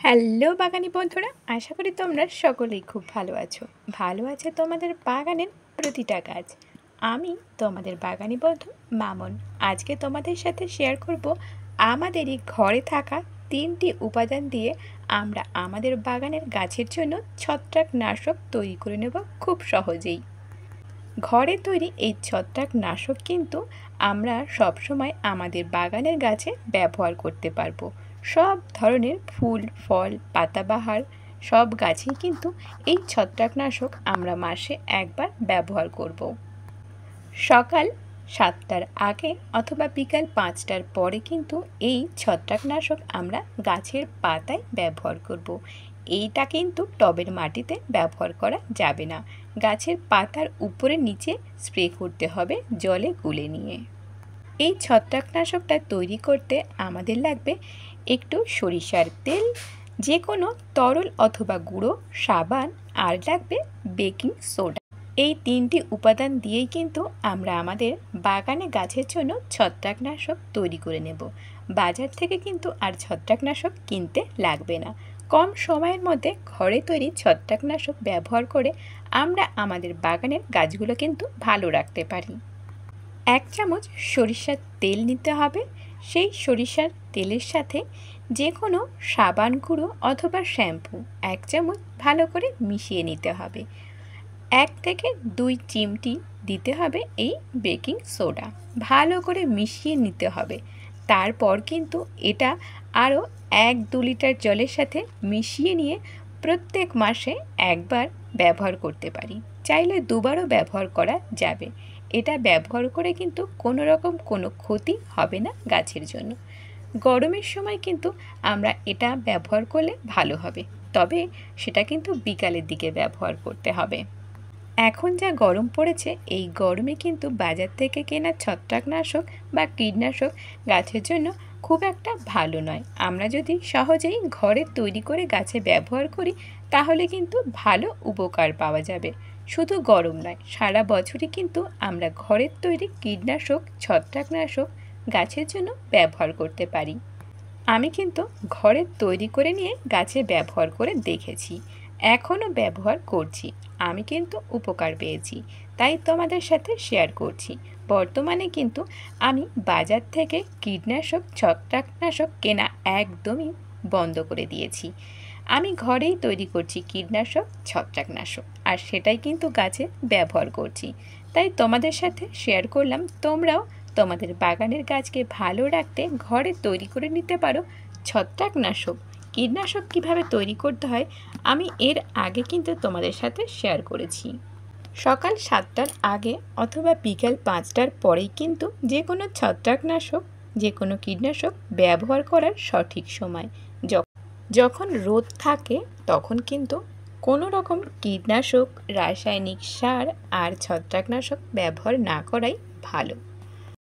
Hello বাগানি বন্ধুরা, আশা করি তোমরা সকলেই খুব ভালো আছো। ভালো আছে তোমাদের বাগানের প্রতিটা গাছ। আমি তোমাদের বাগানি বন্ধু মামন। আজকে তোমাদের সাথে শেয়ার করব আমাদেরই ঘরে থাকা 3টি উপাদান দিয়ে আমরা আমাদের বাগানের গাছের জন্য ছত্রাকনাশক তৈরি করে নেব খুব সহজেই। ঘরে তৈরি এই ছত্রাকনাশক কিন্তু আমরা সবসময় আমাদের বাগানের গাছে ব্যবহার করতে পারবো। সব ধরনের ফুল, ফল, পাতাবাহার সব গাছেই কিন্তু এই ছত্রাকনাশক আমরা মাসে একবার ব্যবহার করব। সকাল 7টার আগে অথবা বিকাল 5টার পরে কিন্তু এই ছত্রাকনাশক আমরা গাছের পাতায় ব্যবহার করব। এইটা কিন্তু টবের মাটিতে ব্যবহার করা যাবে না, গাছের পাতার উপরে নিচে স্প্রে করতে হবে জলে গুলে নিয়ে। এই ছত্রাকনাশকটা তৈরি করতে আমাদের লাগবে একটু সরিষার তেল, যে কোনো তরল অথবা গুঁড়ো, সাবান, আর লাগবে বেকিং সোডা। এই 3টি উপাদান দিয়েই কিন্তু আমরা আমাদের বাগানে গাছের জন্য ছত্রাকনাশক তৈরি করে নেব। বাজার থেকে কিন্তু আর ছত্রাকনাশক কিনতে লাগবে না। কম সময়ের মধ্যে ঘরে তৈরি ছত্রাকনাশক ব্যবহার করে আমরা আমাদের বাগানের গাছগুলো কিন্তু ভালো রাখতে পারি। 1 চামচ সরিষার তেল নিতে হবে। সেই সরিষার তেলের সাথে যে কোনো সাবান গুঁড়ো অথবা শ্যাম্পু 1 চামচ ভালো করে মিশিয়ে নিতে হবে। 1 থেকে 2 চিমটি দিতে হবে এই বেকিং সোডা, ভালো করে মিশিয়ে নিতে হবে। তারপর কিন্তু এটা আরও 1-2 লিটার জলের সাথে মিশিয়ে নিয়ে প্রত্যেক মাসে একবার ব্যবহার করতে পারি, চাইলে দুবারও ব্যবহার করা যাবে। এটা ব্যবহার করে কিন্তু কোনো রকম কোনো ক্ষতি হবে না গাছের জন্য। গরমের সময় কিন্তু আমরা এটা ব্যবহার করলে ভালো হবে, তবে সেটা কিন্তু বিকালের দিকে ব্যবহার করতে হবে। এখন যা গরম পড়েছে, এই গরমে কিন্তু বাজার থেকে কেনা ছত্রাকনাশক বা কীটনাশক গাছের জন্য খুব একটা ভালো নয়। আমরা যদি সহজেই ঘরে তৈরি করে গাছে ব্যবহার করি তাহলে কিন্তু ভালো উপকার পাওয়া যাবে। শুধু গরম নয়, সারা বছরই কিন্তু আমরা ঘরের তৈরি কীটনাশক, ছত্রাকনাশক গাছের জন্য ব্যবহার করতে পারি। আমি কিন্তু ঘরে তৈরি করে নিয়ে গাছে ব্যবহার করে দেখেছি, এখনও ব্যবহার করছি। আমি কিন্তু উপকার পেয়েছি, তাই তোমাদের সাথে শেয়ার করছি। বর্তমানে কিন্তু আমি বাজার থেকে কীটনাশক, ছত্রাকনাশক কেনা একদমই বন্ধ করে দিয়েছি। আমি ঘরেই তৈরি করছি কীটনাশক, ছত্রাকনাশক, আর সেটাই কিন্তু গাছে ব্যবহার করছি। তাই তোমাদের সাথে শেয়ার করলাম, তোমরাও তোমাদের বাগানের গাছকে ভালো রাখতে ঘরে তৈরি করে নিতে পারো ছত্রাকনাশক। কীটনাশক কীভাবে তৈরি করতে হয় আমি এর আগে কিন্তু তোমাদের সাথে শেয়ার করেছি। সকাল 7টার আগে অথবা বিকাল 5টার পরেই কিন্তু যে কোনো ছত্রাকনাশক, যে কোনো কীটনাশক ব্যবহার করার সঠিক সময়। যখন রোদ থাকে তখন কিন্তু কোনো রকম কীটনাশক, রাসায়নিক সার আর ছত্রাকনাশক ব্যবহার না করাই ভালো।